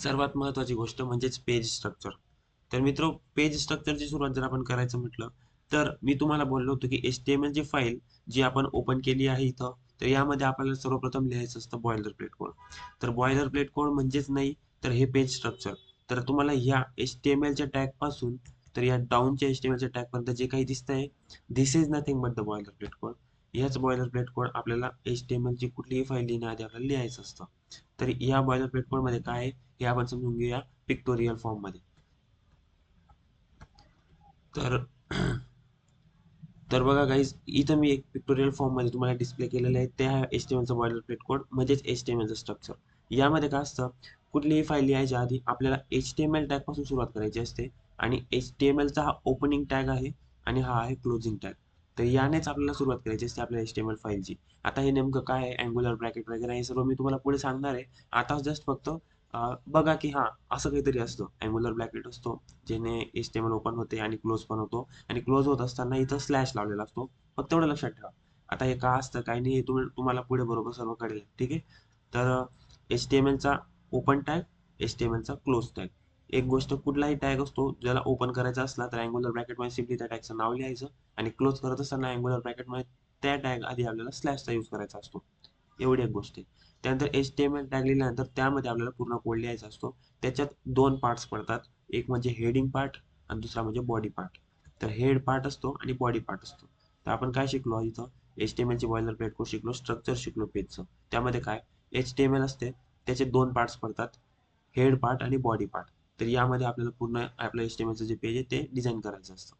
सर्वात महत्त्वाची गोष्ट म्हणजेच पेज स्ट्रक्चर. तर मित्र, पेज स्ट्रक्चरची सुरुवात जर आपण करायचं म्हटलं, तर मी तुम्हाला बोललो होतो की HTML ची फाईल जी आपण ओपन केली आहे इथं, तर यामध्ये आपल्याला सर्वप्रथम लिहायचं असतं बॉयलर प्लेट कोड. तर बॉयलर प्लेट कोड म्हणजेच नाही तर हे पेज स्ट्रक्चर. तर तुम्हाला ह्या HTMLच्या टॅगपासून तर या डाऊनच्या HTMLच्या टॅगपर्यंत जे काही दिसतंय, this is nothing but the boiler plate code. ह्याच बॉयलर प्लेट कोड आपल्याला HTML ची कुठलीही फाईल लिहिण्याआधी आपल्याला लिहायचं असतं. तर या बॉयलर प्लेट कोडमध्ये काय आहे हे आपण समजून घेऊया पिक्टोरियल फॉर्म मध्ये. तर तर बघा गाईज, इथं मी एक पिक्टोरियल फॉर्म मध्ये तुम्हाला डिस्प्ले केलेलं आहे त्या HTML चा बॉयलर प्लेट कोड म्हणजेच HTML चं स्ट्रक्चर. यामध्ये काय असतं, कुठलीही फाईल लिहायच्या आधी आपल्याला HTML टॅग पासून सुरुवात करायची असते आणि HTML चा हा ओपनिंग टॅग आहे आणि हा आहे क्लोजिंग टॅग. तर यानेच आपल्याला सुरुवात करायची असते आपल्या HTML फाईलची. आता हे नेमकं काय आहे, अँग्युलर ब्रॅकेट वगैरे हे सर्व मी तुम्हाला पुढे सांगणार आहे. आता जस्ट फक्त बघा की हा असं काहीतरी असतं, अँग्युलर ब्रॅकेट असतो ज्याने HTML ओपन होते आणि क्लोज पण होतो आणि क्लोज होत असताना इथं स्लॅश लावलेला असतो. फक्त एवढं लक्षात ठेवा. आता हे का असतं काय नाही हे तुम्हाला पुढे बरोबर सर्व कळेल. ठीक आहे. तर HTML चा ओपन टॅग, HTML चा क्लोज टॅग. एक गोष्ट, कुठलाही टॅग असतो ज्याला ओपन करायचा असला तर अँग्युलर ब्रॅकेटमध्ये सिम्पली त्या टॅगचं नाव लिहायचं आणि क्लोज करत असताना अँग्युलर ब्रॅकेटमध्ये त्या टॅग आधी आपल्याला स्लॅशचा यूज करायचा असतो. एवढी एक गोष्ट आहे. त्यानंतर HTML टॅग लिहिल्यानंतर त्यामध्ये आपल्याला पूर्ण कोड लिहायचा असतो. त्याच्यात दोन पार्ट्स पडतात. एक म्हणजे हेडिंग पार्ट आणि दुसरा म्हणजे बॉडी पार्ट. तर हेड पार्ट असतो आणि बॉडी पार्ट असतो. तर आपण काय शिकलो इथं, HTML ची बॉयलर प्लेट कोड शिकलो, स्ट्रक्चर शिकलो पेजचं. त्यामध्ये काय HTML असते, त्याचे दोन पार्ट्स पडतात, हेड पार्ट आणि बॉडी पार्ट. तर यामध्ये आपल्याला पूर्ण आपलं HTML चं जे पेज आहे ते डिझाईन करायचं असतं.